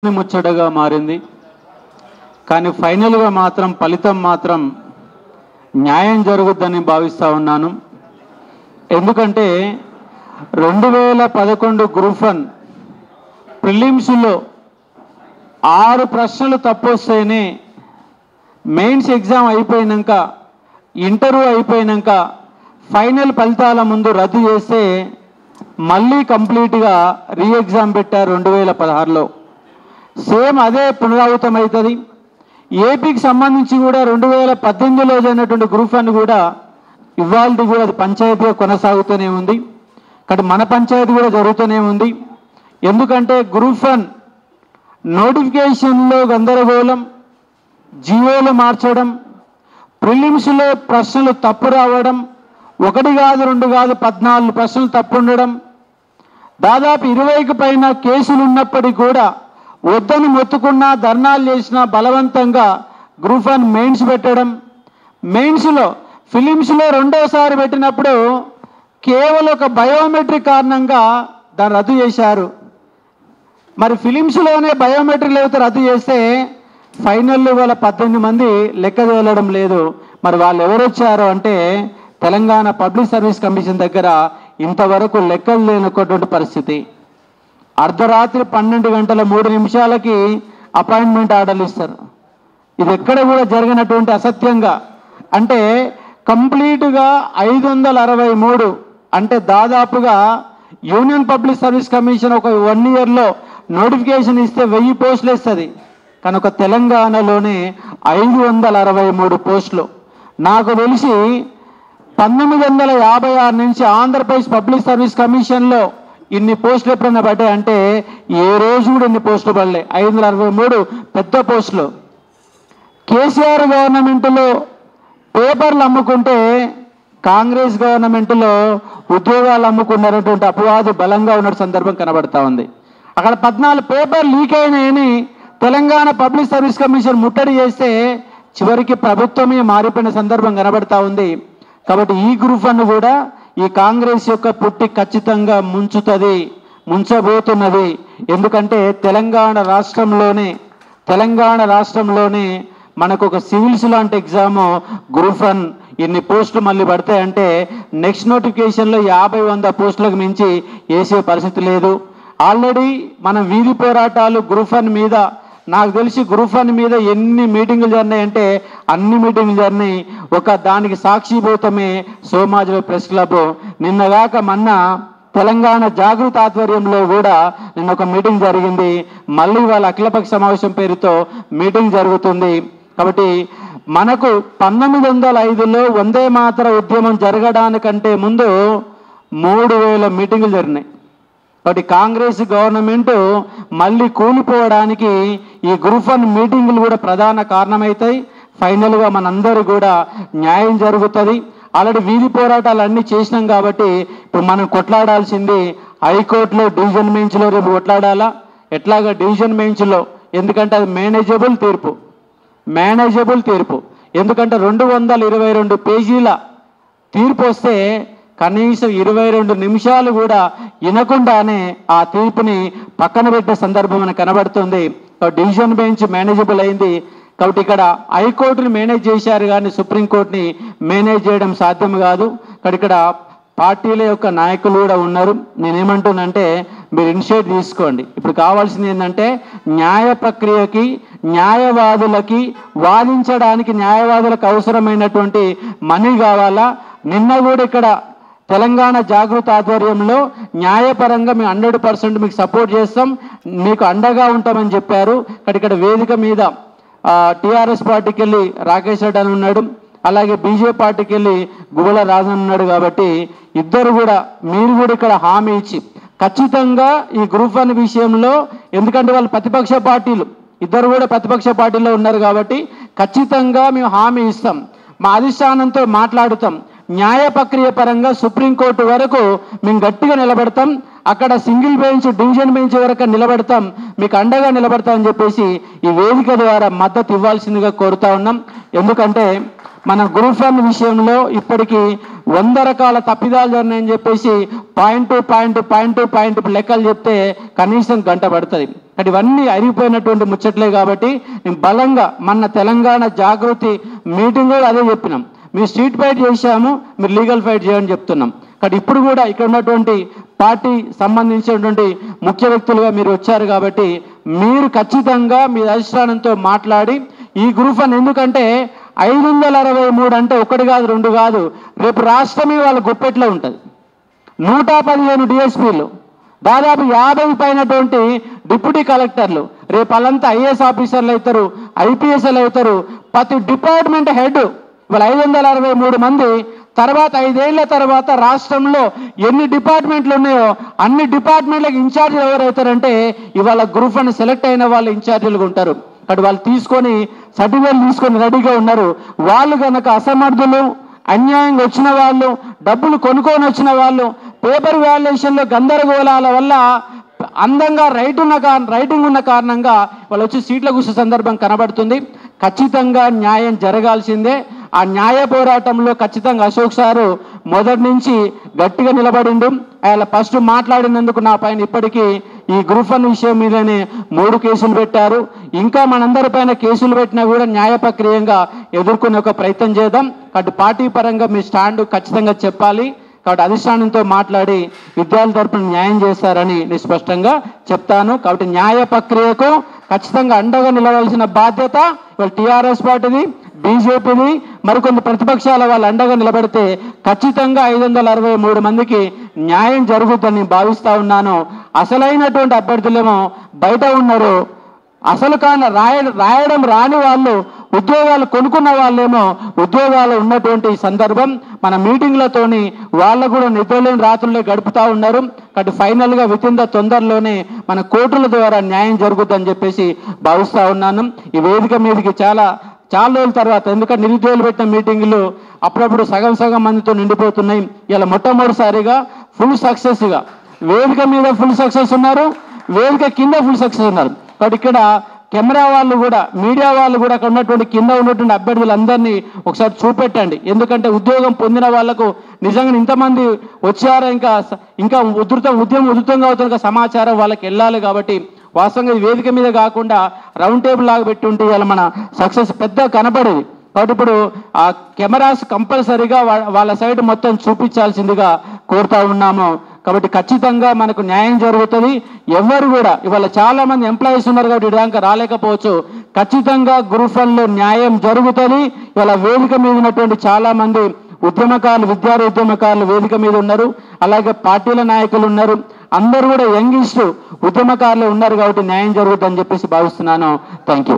ముచ్చటగా మారింది. కానీ ఫైనల్గా మాత్రం ఫలితం మాత్రం న్యాయం జరుగుద్దని భావిస్తూ ఉన్నాను. ఎందుకంటే 2011 గ్రూప్ 1 ప్రిలిమ్స్లో 6 ప్రశ్నలు తప్పొస్తేనే మెయిన్స్ ఎగ్జామ్ అయిపోయినాక ఇంటర్వ్యూ అయిపోయినాక ఫైనల్ ఫలితాల ముందు రద్దు చేస్తే మళ్ళీ కంప్లీట్గా రీ ఎగ్జామ్ పెట్టారు 2016లో. సేమ్ అదే పునరావృతం అవుతుంది. ఏపీకి సంబంధించి కూడా 2018లో జరిగినటువంటి గ్రూప్ 1 కూడా ఇవాళ కూడా అది పంచాయతీగా కొనసాగుతూనే ఉంది. కానీ మన పంచాయతీ కూడా జరుగుతూనే ఉంది. ఎందుకంటే గ్రూప్ 1 నోటిఫికేషన్లో గందరగోళం, జీవోలు మార్చడం, ప్రిలిమ్స్లో ప్రశ్నలు తప్పు రావడం, 1 కాదు 2 కాదు 14 ప్రశ్నలు తప్పు ఉండడం, దాదాపు 20కి పైన కేసులు ఉన్నప్పటికీ కూడా వద్దని మొత్తుకున్నా ధర్నాలు చేసినా బలవంతంగా గ్రూప్ 1 మెయిన్స్ పెట్టడం, మెయిన్స్లో ఫిలిమ్స్లో రెండోసారి పెట్టినప్పుడు కేవలం ఒక బయోమెట్రిక్ కారణంగా దాన్ని రద్దు చేశారు. మరి ఫిలిమ్స్లోనే బయోమెట్రిక్ లేకపోతే రద్దు చేస్తే ఫైనల్లో వాళ్ళ 18 మంది లెక్క తేలడం లేదు. మరి వాళ్ళు ఎవరు వచ్చారు అంటే తెలంగాణ పబ్లిక్ సర్వీస్ కమిషన్ దగ్గర ఇంతవరకు లెక్కలు లేనటువంటి పరిస్థితి. అర్ధరాత్రి 12 గంటల 3 నిమిషాలకి అపాయింట్మెంట్ ఆర్డర్లు ఇస్తారు. ఇది ఎక్కడ కూడా జరిగినటువంటి అసత్యంగా, అంటే కంప్లీట్గా 563 అంటే దాదాపుగా యూనియన్ పబ్లిక్ సర్వీస్ కమిషన్ ఒక 1 ఇయర్లో నోటిఫికేషన్ ఇస్తే 1000 పోస్టులు ఇస్తుంది. కానీ ఒక తెలంగాణలోనే 563 పోస్టులు. నాకు తెలిసి 1956 నుంచి ఆంధ్రప్రదేశ్ పబ్లిక్ సర్వీస్ కమిషన్లో ఇన్ని పోస్టులు ఎప్పుడైనా పడ్డాయి అంటే ఏ రోజు కూడా ఇన్ని పోస్టులు పడలే. 563 పెద్ద పోస్టులు. కేసీఆర్ గవర్నమెంట్లో పేపర్లు అమ్ముకుంటే కాంగ్రెస్ గవర్నమెంట్లో ఉద్యోగాలు అమ్ముకున్నటువంటి అపవాదు బలంగా ఉన్న సందర్భం కనబడతా ఉంది. అక్కడ 14 పేపర్లు లీక్ అయినాయని తెలంగాణ పబ్లిక్ సర్వీస్ కమిషన్ ముట్టడి చేస్తే చివరికి ప్రభుత్వమే మారిపోయిన సందర్భం కనబడతా ఉంది. కాబట్టి ఈ గ్రూప్ 1 కూడా ఈ కాంగ్రెస్ యొక్క పుట్టి ఖచ్చితంగా ముంచబోతున్నది. ఎందుకంటే తెలంగాణ రాష్ట్రంలోనే మనకు ఒక సివిల్స్ లాంటి ఎగ్జాము గ్రూప్ 1 ఇన్ని పోస్టులు మళ్ళీ పడతాయంటే నెక్స్ట్ నోటిఫికేషన్లో 50-100 పోస్టులకు మించి వేసే పరిస్థితి లేదు. ఆల్రెడీ మనం వీధి పోరాటాలు గ్రూప్ 1 మీద, నాకు తెలిసి గ్రూప్ 1 మీద ఎన్ని మీటింగులు జరినాయంటే అన్ని మీటింగులు జరినాయి. ఒక దానికి సాక్షిభూతమే సోమాజిలో ప్రెస్ క్లబ్. నిన్నగాక మొన్న తెలంగాణ జాగృతి ఆధ్వర్యంలో కూడా నిన్న ఒక మీటింగ్ జరిగింది. మళ్ళీ వాళ్ళ అఖిలపక్ష సమావేశం పేరుతో మీటింగ్ జరుగుతుంది. కాబట్టి మనకు 1905లో వందే మాతర ఉద్యమం జరగడానికంటే ముందు 3000 మీటింగులు జరిగినాయి. కాబట్టి కాంగ్రెస్ గవర్నమెంట్ మళ్ళీ కూలిపోవడానికి ఈ గ్రూప్ 1 మీటింగులు కూడా ప్రధాన కారణమవుతాయి. ఫైనల్గా మనందరూ కూడా న్యాయం జరుగుతుంది. ఆల్రెడీ వీధి పోరాటాలు అన్నీ చేసినాం కాబట్టి ఇప్పుడు మనం కొట్లాడాల్సింది హైకోర్టులో డివిజన్ బెంచ్లో రేపు కొట్లాడాలా. ఎట్లాగా డివిజన్ బెంచ్లో, ఎందుకంటే అది మేనేజబుల్ తీర్పు. ఎందుకంటే 222 పేజీల తీర్పు వస్తే కనీసం 22 నిమిషాలు కూడా వినకుండానే ఆ తీర్పుని పక్కన పెట్టే సందర్భం మనకు కనబడుతుంది. డివిజన్ బెంచ్ మేనేజబుల్ అయింది. కాబట్టి ఇక్కడ హైకోర్టుని మేనేజ్ చేశారు కానీ సుప్రీంకోర్టుని మేనేజ్ చేయడం సాధ్యం కాదు. ఇక్కడ పార్టీల యొక్క నాయకులు కూడా ఉన్నారు. నేనేమంటున్నానంటే మీరు ఇనిషియేటివ్ తీసుకోండి. ఇప్పుడు కావాల్సింది ఏంటంటే న్యాయ ప్రక్రియకి, న్యాయవాదులకి వాదించడానికి న్యాయవాదులకు అవసరమైనటువంటి మనీ కావాలా. నిన్న కూడా ఇక్కడ తెలంగాణ జాగృతి ఆధ్వర్యంలో న్యాయపరంగా మేము 100% మీకు సపోర్ట్ చేస్తాం, మీకు అండగా ఉంటామని చెప్పారు. ఇక్కడ వేదిక మీద టీఆర్ఎస్ పార్టీకి వెళ్ళి రాకేష్ రెడ్డి అని ఉన్నాడు, అలాగే బీజేపీ పార్టీకి వెళ్ళి గువ్వల రాజన్ ఉన్నాడు. కాబట్టి ఇద్దరు కూడా మీరు కూడా ఇక్కడ హామీ ఇచ్చి ఖచ్చితంగా ఈ గ్రూప్ 1 విషయంలో, ఎందుకంటే వాళ్ళు ప్రతిపక్ష పార్టీలు, ఇద్దరు కూడా ప్రతిపక్ష పార్టీలో ఉన్నారు కాబట్టి ఖచ్చితంగా మేము హామీ ఇస్తాం, మా అధిష్టానంతో మాట్లాడుతాం, న్యాయ ప్రక్రియ పరంగా సుప్రీంకోర్టు వరకు మేము గట్టిగా నిలబడతాం, అక్కడ సింగిల్ బెంచ్ డివిజన్ బెంచ్ వరకు నిలబడతాం, మీకు అండగా నిలబడతామని చెప్పేసి ఈ వేదిక ద్వారా మద్దతు ఇవ్వాల్సిందిగా కోరుతా ఉన్నాం. ఎందుకంటే మన గ్రూప్ 1 విషయంలో ఇప్పటికీ 100 రకాల తప్పిదాలు జరినాయని చెప్పేసి పాయింట్ లెక్కలు చెప్తే కనీసం గంట పడుతుంది. అంటే ఇవన్నీ అరిగిపోయినటువంటి ముచ్చట్లే కాబట్టి నేను బలంగా మన తెలంగాణ జాగృతి మీటింగ్ కూడా అదే చెప్పినాం. మీరు స్ట్రీట్ ఫైట్ చేశాము, మీరు లీగల్ ఫైట్ చేయని చెప్తున్నాం. కాబట్టి ఇప్పుడు కూడా ఇక్కడ ఉన్నటువంటి పార్టీ సంబంధించినటువంటి ముఖ్య వ్యక్తులుగా మీరు వచ్చారు కాబట్టి మీరు ఖచ్చితంగా మీ అధిష్టానంతో మాట్లాడి ఈ గ్రూప్ అని, ఎందుకంటే 563 అంటే ఒకటి కాదు రెండు కాదు, రేపు రాష్ట్రమే వాళ్ళ గుప్పెట్లో ఉంటుంది. 115 డిఎస్పీలు, దాదాపు 50 పైనటువంటి డిప్యూటీ కలెక్టర్లు, రేపు వాళ్ళంతా ఐఏఎస్ ఆఫీసర్లు అవుతారు, ఐపీఎస్లు అవుతారు. ప్రతి డిపార్ట్మెంట్ హెడ్ ఇవాళ 563 మంది. తర్వాత 5 ఏళ్ల తర్వాత రాష్ట్రంలో ఎన్ని డిపార్ట్మెంట్లు ఉన్నాయో అన్ని డిపార్ట్మెంట్లకు ఇన్ఛార్జీలు ఎవరైతారంటే ఇవాళ గ్రూప్ అని సెలెక్ట్ అయిన వాళ్ళు ఇన్ఛార్జీలుగా ఉంటారు. అటు వాళ్ళు తీసుకొని సర్టిఫికేట్ తీసుకొని రెడీగా ఉన్నారు. వాళ్ళు కనుక అసమర్థులు, అన్యాయంగా వచ్చిన వాళ్ళు, డబ్బులు కొనుక్కొని వచ్చిన వాళ్ళు, పేపర్ వాల్యుయేషన్లో గందరగోళాల వల్ల అందంగా రైటింగ్ ఉన్న కారణంగా వాళ్ళు వచ్చి సీట్ల కూర్చే సందర్భం కనబడుతుంది. ఖచ్చితంగా న్యాయం జరగాల్సిందే. ఆ న్యాయ పోరాటంలో ఖచ్చితంగా అశోక్ సారు మొదటి నుంచి గట్టిగా నిలబడిండు. ఆయన ఫస్ట్ మాట్లాడినందుకు నా పైన ఇప్పటికీ ఈ గ్రూప్ 1 విషయం మీదనే 3 కేసులు పెట్టారు. ఇంకా మనందరి పైన కేసులు పెట్టినా కూడా న్యాయ ప్రక్రియంగా ఎదుర్కొనే ఒక ప్రయత్నం చేద్దాం. కాబట్టి పార్టీ పరంగా మీ స్టాండ్ ఖచ్చితంగా చెప్పాలి. కాబట్టి అధిష్టానంతో మాట్లాడి విద్యార్థుల తరపున న్యాయం చేస్తారని నేను స్పష్టంగా చెప్తాను. కాబట్టి న్యాయ ప్రక్రియకు ఖచ్చితంగా అండగా నిలవాల్సిన బాధ్యత ఇవాళ టీఆర్ఎస్ పార్టీది, బీజేపీని, మరికొన్ని ప్రతిపక్షాల వాళ్ళు అండగా నిలబడితే ఖచ్చితంగా 563 మందికి న్యాయం జరుగుతుందని భావిస్తూ ఉన్నాను. అసలైనటువంటి అభ్యర్థులేమో బయట ఉన్నారు. అసలు రాయడం రాని వాళ్ళు, ఉద్యోగాలు కొనుక్కున్న వాళ్ళేమో ఉద్యోగాలు ఉన్నటువంటి సందర్భం మన మీటింగ్లతోని వాళ్ళు కూడా నిద్రలేని రాత్రులే గడుపుతూ ఉన్నారు. కాబట్టి ఫైనల్గా తొందరలోనే మన కోర్టుల ద్వారా న్యాయం జరుగుతుందని చెప్పేసి భావిస్తూ ఉన్నాను. ఈ వేదిక మీదకి చాలా రోజుల తర్వాత, ఎందుకంటే నిరుద్యోగులు పెట్టిన మీటింగులు అప్పుడప్పుడు సగం మందితో నిండిపోతున్నాయి. ఇలా మొట్టమొదటిసారిగా ఫుల్ సక్సెస్గా వేదిక మీద ఫుల్ సక్సెస్ ఉన్నారు, వేదిక కింద ఫుల్ సక్సెస్ ఉన్నారు. కాబట్టి ఇక్కడ కెమెరా వాళ్ళు కూడా, మీడియా వాళ్ళు కూడా అక్కడ ఉన్నటువంటి కింద ఉన్నటువంటి అభ్యర్థులందరినీ ఒకసారి చూపెట్టండి. ఎందుకంటే ఉద్యోగం పొందిన వాళ్లకు నిజంగా ఇంతమంది వచ్చారా, ఇంకా ఉధృతంగా అవుతున్న సమాచారం వాళ్ళకి వెళ్ళాలి. కాబట్టి వాస్తవంగా ఈ వేదిక మీద కాకుండా రౌండ్ టేబుల్ లాగా పెట్టి ఉంటే ఇవాళ మన సక్సెస్ పెద్ద కనపడేది. కాబట్టి ఇప్పుడు ఆ కెమెరాస్ కంపల్సరీగా వాళ్ళ సైడ్ మొత్తం చూపించాల్సిందిగా కోరుతా ఉన్నాము. కాబట్టి ఖచ్చితంగా మనకు న్యాయం జరుగుతుంది. ఎవరు కూడా ఇవాళ చాలా మంది ఎంప్లాయీస్ ఉన్నారు కాబట్టి ఇదాకా రాలేకపోవచ్చు. ఖచ్చితంగా గ్రూప్ 1లో న్యాయం జరుగుతుంది. ఇవాళ వేదిక మీద ఉన్నటువంటి చాలా మంది విద్యార్థి ఉద్యమకారులు వేదిక మీద ఉన్నారు. అలాగే పార్టీల నాయకులు ఉన్నారు. అందరూ కూడా యంగిస్ట్ ఉద్యమకారులు ఉన్నారు. కాబట్టి న్యాయం జరుగుతుందని చెప్పేసి భావిస్తున్నాను. Thank you.